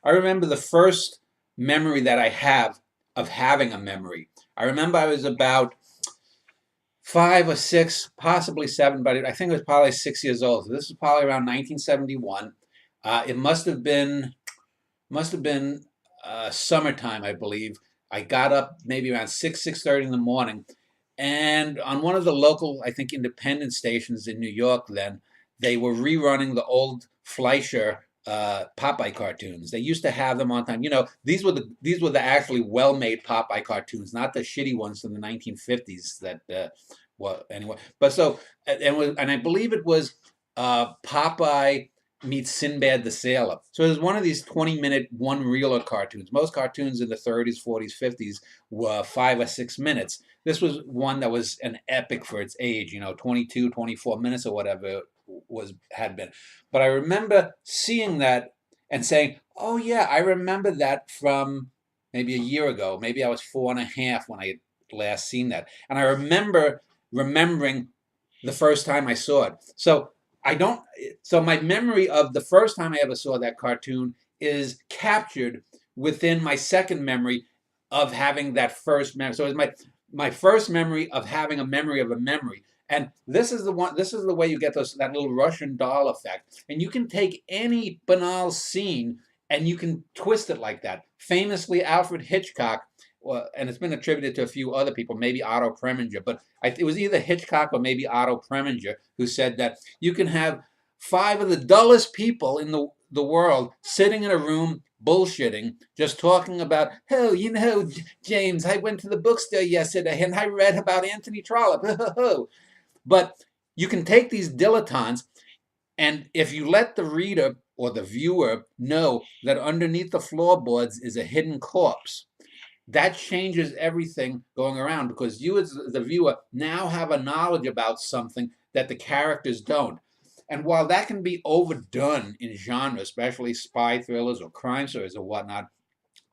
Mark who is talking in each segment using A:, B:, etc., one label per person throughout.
A: I remember the first memory that I have of having a memory. I remember I was about 5 or 6, possibly 7, but I think it was probably 6 years old. So this was probably around 1971. It must have been summertime, I believe. I got up maybe around 6:30 in the morning, and on one of the local, I think, independent stations in New York, then they were rerunning the old Fleischer Popeye cartoons. They used to have them on time. These were the actually well-made Popeye cartoons, not the shitty ones from the 1950s. That well, anyway. But so and I believe it was Popeye meets Sinbad the Sailor. So it was one of these 20-minute one-reeler cartoons. Most cartoons in the 30s, 40s, 50s were 5 or 6 minutes. This was one that was an epic for its age, 22, 24 minutes or whatever it had been. But I remember seeing that and saying, oh yeah, I remember that from maybe a year ago. Maybe I was 4 and a half when I had last seen that. And I remember remembering the first time I saw it. So my memory of the first time I ever saw that cartoon is captured within my second memory of having that first memory. So it's my first memory of having a memory of a memory. And this is the way you get that little Russian doll effect. And you can take any banal scene and you can twist it like that. Famously, Alfred Hitchcock, and it's been attributed to a few other people, maybe Otto Preminger, but it was either Hitchcock or maybe Otto Preminger who said that you can have 5 of the dullest people in the world sitting in a room bullshitting, just talking about, oh, James, I went to the bookstore yesterday and I read about Anthony Trollope. But you can take these dilettantes, and if you let the reader or the viewer know that underneath the floorboards is a hidden corpse, that changes everything going around, because you as the viewer now have a knowledge about something that the characters don't. And while that can be overdone in genre, especially spy thrillers or crime stories or whatnot,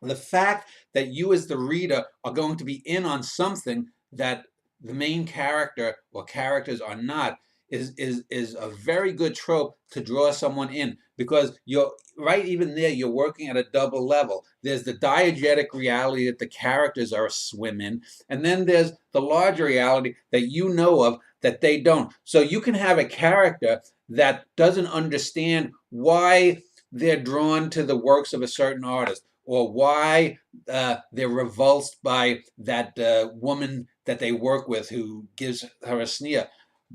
A: the fact that you as the reader are going to be in on something that the main character or characters are not is a very good trope to draw someone in, because you're right, even there you're working at a double level. There's the diegetic reality that the characters are a swim in, and then there's the larger reality that you know of that they don't. So you can have a character that doesn't understand why they're drawn to the works of a certain artist, or why they're repulsed by that woman that they work with who gives her a sneer.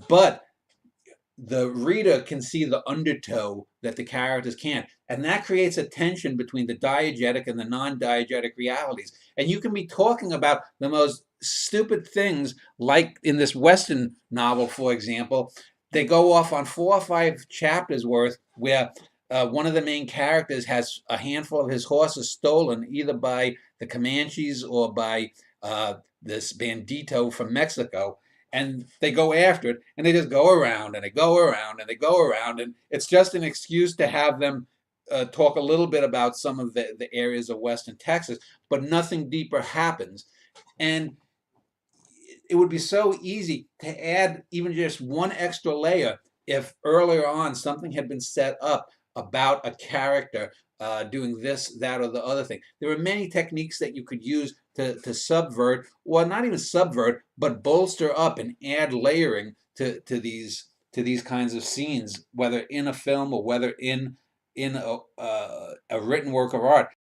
A: But the reader can see the undertow that the characters can't. And that creates a tension between the diegetic and the non-diegetic realities. And you can be talking about the most stupid things, like in this Western novel, for example. They go off on 4 or 5 chapters worth where one of the main characters has a handful of his horses stolen, either by the Comanches or by this bandito from Mexico, and they go after it, and they just go around and they go around and they go around, and it's just an excuse to have them talk a little bit about some of the areas of Western Texas, but nothing deeper happens. And it would be so easy to add even just one extra layer if earlier on something had been set up about a character doing this, that, or the other thing. There are many techniques that you could use to subvert, or not even subvert, but bolster up and add layering to these kinds of scenes, whether in a film or whether in a written work of art.